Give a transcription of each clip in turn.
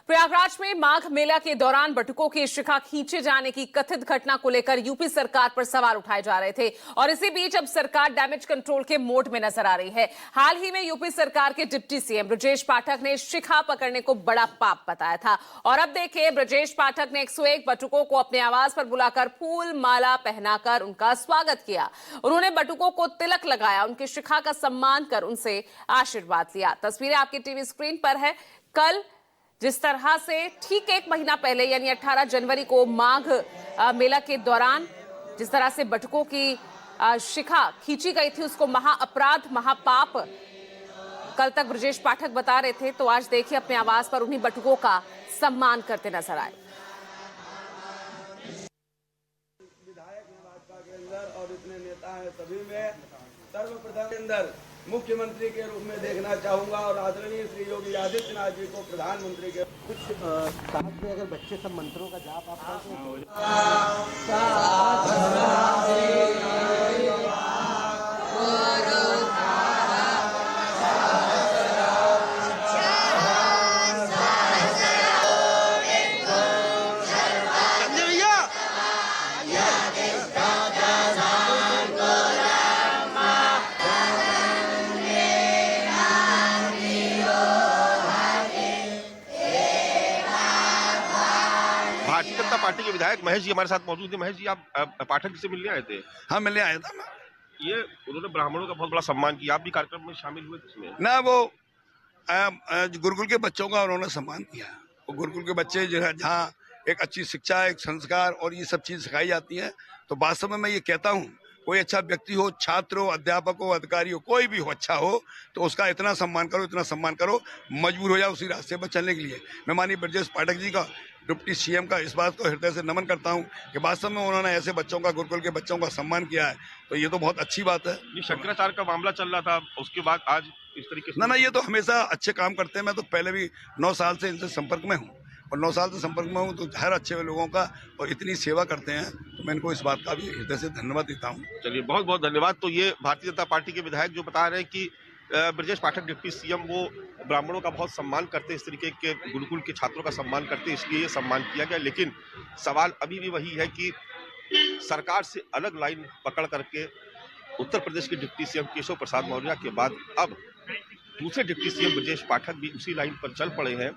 प्रयागराज में माघ मेला के दौरान बटुकों की शिखा खींचे जाने की कथित घटना को लेकर यूपी सरकार पर सवाल उठाए जा रहे थे और इसी बीच अब सरकार डैमेज कंट्रोल के मोड में नजर आ रही है। हाल ही में यूपी सरकार के डिप्टी सीएम ब्रजेश पाठक ने शिखा पकड़ने को बड़ा पाप बताया था और अब देखिए ब्रजेश पाठक ने 101 बटुकों को अपने आवास पर बुलाकर फूल माला पहनाकर उनका स्वागत किया। उन्होंने बटुकों को तिलक लगाया, उनकी शिखा का सम्मान कर उनसे आशीर्वाद लिया। तस्वीरें आपकी टीवी स्क्रीन पर है। कल जिस तरह से ठीक एक महीना पहले यानी 18 जनवरी को माघ मेला के दौरान जिस तरह से बटुकों की शिखा खींची गई थी उसको महाअपराध महापाप कल तक ब्रजेश पाठक बता रहे थे, तो आज देखिए अपने आवास पर उन्हीं बटुकों का सम्मान करते नजर आए। विधायक हैं भाजपा के अंदर और इतने नेता हैं, सभी में सर्वप्रथम के अंदर मुख्यमंत्री के रूप में देखना चाहूंगा और आदरणीय श्री योगी आदित्यनाथ जी को प्रधानमंत्री के कुछ साथ में अगर बच्चे सब मंत्रों का जाप आप करते हैं भारतीय जनता पार्टी के विधायक महेश जी हमारे साथ मौजूद है। महेश जी, आप पाठक जी से मिलने आए थे? हाँ, मिलने आया था मैं। ये उन्होंने ब्राह्मणों का बहुत बड़ा सम्मान किया, आप भी कार्यक्रम में शामिल हुए थे इसमें? ना, वो गुरुकुल के बच्चों का उन्होंने सम्मान किया। वो गुरुकुल के बच्चे जो है जहाँ एक अच्छी शिक्षा, एक संस्कार और ये सब चीज सिखाई जाती है, तो वास्तव में मैं ये कहता हूँ कोई अच्छा व्यक्ति हो, छात्र हो, अध्यापक हो, अधिकारी हो, कोई भी हो, अच्छा हो तो उसका इतना सम्मान करो, इतना सम्मान करो, मजबूर हो जाओ उसी रास्ते पर चलने के लिए। मैं माननीय ब्रजेश पाठक जी का, डिप्टी सीएम का इस बात को हृदय से नमन करता हूं कि वास्तव में उन्होंने ऐसे बच्चों का, गुरुकुल के बच्चों का सम्मान किया है, तो ये तो बहुत अच्छी बात है। ये शंकराचार्य का मामला चल रहा था, उसके बाद आज इस तरीके से ना, ये तो हमेशा अच्छे काम करते हैं। मैं तो पहले भी 9 साल से इनसे संपर्क में हूँ और 9 साल से संपर्क में हूँ, तो हर अच्छे लोगों का और इतनी सेवा करते हैं, तो मैं इनको इस बात का भी हृदय से धन्यवाद देता हूँ। चलिए, बहुत बहुत धन्यवाद। तो ये भारतीय जनता पार्टी के विधायक जो बता रहे हैं कि ब्रजेश पाठक डिप्टी सीएम वो ब्राह्मणों का बहुत सम्मान करते, इस तरीके के गुरुकुल के छात्रों का सम्मान करते, इसलिए ये सम्मान किया गया। लेकिन सवाल अभी भी वही है कि सरकार से अलग लाइन पकड़ करके उत्तर प्रदेश के डिप्टी सीएम केशव प्रसाद मौर्य के बाद अब दूसरे डिप्टी सीएम ब्रजेश पाठक भी उसी लाइन पर चल पड़े हैं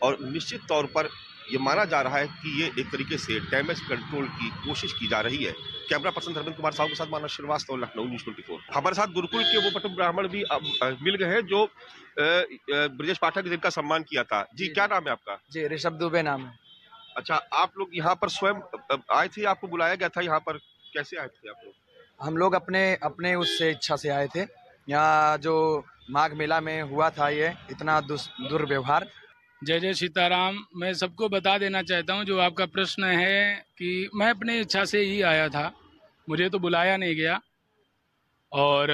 और निश्चित तौर पर ये माना जा रहा है कि ये एक तरीके से डैमेज कंट्रोल की कोशिश की जा रही है। कैमरा पर्सन धर्मेंद्र कुमार साहू के साथ मानव श्रीवास्तव, लखनऊ न्यूज़ 24। हमारे साथ गुरुकुल के वो बटुक ब्राह्मण भी मिल गए हैं जो ब्रजेश पाठक जिनका सम्मान किया था। जी, क्या नाम है आपका? जी, ऋषभ दुबे नाम है। अच्छा, आप लोग यहाँ पर स्वयं आए थे, आपको बुलाया गया था यहाँ पर? कैसे आए थे आप लोग? हम लोग अपने उससे इच्छा से आए थे। यहाँ जो माघ मेला में हुआ था ये इतना दुर्व्यवहार। जय जय सीताराम। मैं सबको बता देना चाहता हूँ, जो आपका प्रश्न है कि मैं अपनी इच्छा से ही आया था, मुझे तो बुलाया नहीं गया और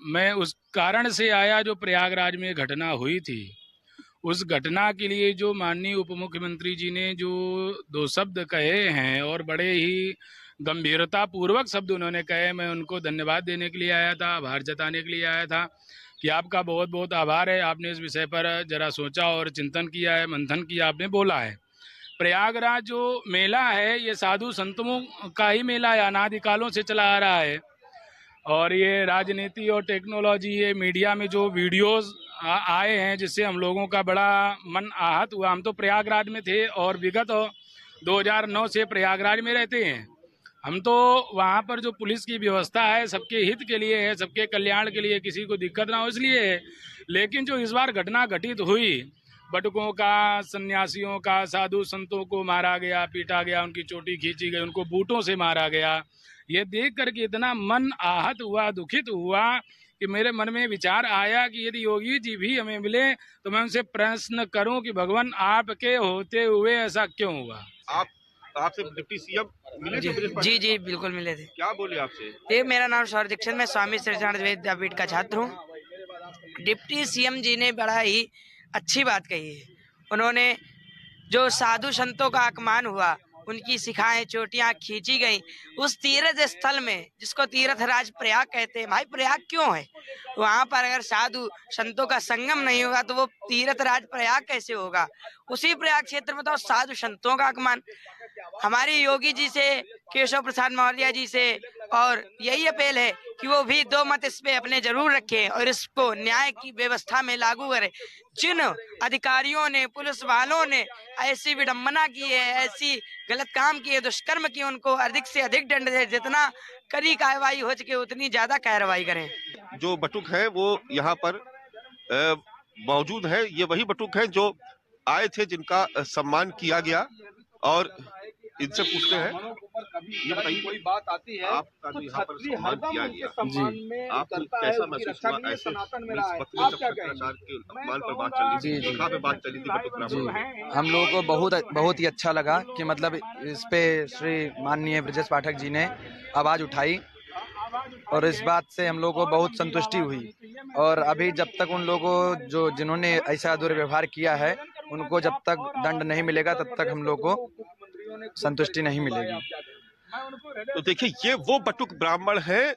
मैं उस कारण से आया जो प्रयागराज में घटना हुई थी। उस घटना के लिए जो माननीय उप मुख्यमंत्री जी ने जो 2 शब्द कहे हैं और बड़े ही गंभीरता पूर्वक शब्द उन्होंने कहे, मैं उनको धन्यवाद देने के लिए आया था, आभार जताने के लिए आया था कि आपका बहुत बहुत आभार है, आपने इस विषय पर जरा सोचा और चिंतन किया है, मंथन किया, आपने बोला है। प्रयागराज जो मेला है ये साधु संतों का ही मेला है, अनादिकालों से चला आ रहा है और ये राजनीति और टेक्नोलॉजी, ये मीडिया में जो वीडियोस आए हैं जिससे हम लोगों का बड़ा मन आहत हुआ। हम तो प्रयागराज में थे और विगत 2009 से प्रयागराज में रहते हैं। हम तो वहाँ पर जो पुलिस की व्यवस्था है सबके हित के लिए है, सबके कल्याण के लिए, किसी को दिक्कत ना हो इसलिए है। लेकिन जो इस बार घटना घटित हुई, बटुकों का, सन्यासियों का, साधु संतों को मारा गया, पीटा गया, उनकी चोटी खींची गई, उनको बूटों से मारा गया, ये देख करके इतना मन आहत हुआ, दुखित हुआ कि मेरे मन में विचार आया कि यदि योगी जी भी हमें मिले तो मैं उनसे प्रश्न करूं कि भगवान आपके होते हुए ऐसा क्यों हुआ। आपसे डिप्टी सीएम मिले थे? जी बिल्कुल मिले थे। क्या बोले आपसे? ये मेरा नाम सौर दीक्षित, मैं स्वामी श्रीचरण विद्यापीठ का छात्र हूँ। डिप्टी सीएम जी ने बड़ा ही अच्छी बात कही है। उन्होंने जो साधु संतों का अपमान हुआ उनकी शिखाएं चोटियां खींची गई उस तीर्थ स्थल में, जिसको तीर्थ राज प्रयाग कहते हैं। भाई प्रयाग क्यों है? वहां पर अगर साधु संतों का संगम नहीं होगा तो वो तीर्थ राज प्रयाग कैसे होगा? उसी प्रयाग क्षेत्र में तो साधु संतों का आगमन। हमारी योगी जी से, केशव प्रसाद मौर्य जी से और यही अपील है कि वो भी दो मत इस पे अपने जरूर रखें और इसको न्याय की व्यवस्था में लागू करें। जिन अधिकारियों ने, पुलिस वालों ने ऐसी विडंबना की है, ऐसी गलत काम किए, दुष्कर्म किए, उनको अधिक से अधिक दंड दे। जितना कड़ी कार्रवाई हो सके उतनी ज्यादा कार्रवाई करें। जो बटुक है वो यहाँ पर मौजूद है। ये वही बटुक हैं जो आए थे, जिनका सम्मान किया गया। और इनसे पूछते हैं, ये बताइए, कोई बात आती है आपका जो यहाँ पर सम्मान किया गया, जी, आपको कैसा महसूस हुआ? ऐसे शंकराचार्य के अपमान पर बात चल रही थी, शिखा पे बात चली थी बटुक ब्राह्मण। हम लोगों को बहुत ही अच्छा लगा कि मतलब इस पे श्री माननीय ब्रजेश पाठक जी ने आवाज उठाई और इस बात से हम लोगों को बहुत संतुष्टि हुई। और अभी जब तक उन लोगों को जिन्होंने ऐसा दुर्व्यवहार किया है उनको जब तक दंड नहीं मिलेगा तब तक हम लोग को संतुष्टि नहीं मिलेगी। तो देखिए, ये वो बटुक ब्राह्मण हैं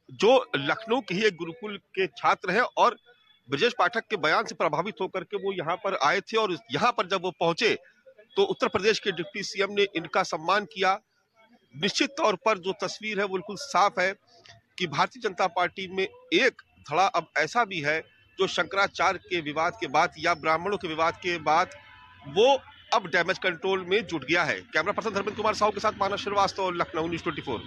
जो लखनऊ के ही एक गुरुकुल के छात्र हैं और ब्रजेश पाठक के बयान से प्रभावित होकर के वो यहाँ पर आए थे। और यहाँ पर जब वो पहुंचे तो उत्तर प्रदेश के डिप्टी सीएम ने इनका सम्मान किया। निश्चित तौर पर जो तस्वीर है वो बिल्कुल साफ है कि भारतीय जनता पार्टी में एक धड़ा अब ऐसा भी है जो शंकराचार्य के विवाद के बाद या ब्राह्मणों के विवाद के बाद वो अब डैमेज कंट्रोल में जुट गया है। कैमरा पर्सन धर्मेंद्र कुमार साहू के साथ मानव श्रीवास्तव, लखनऊ न्यूज़ 24।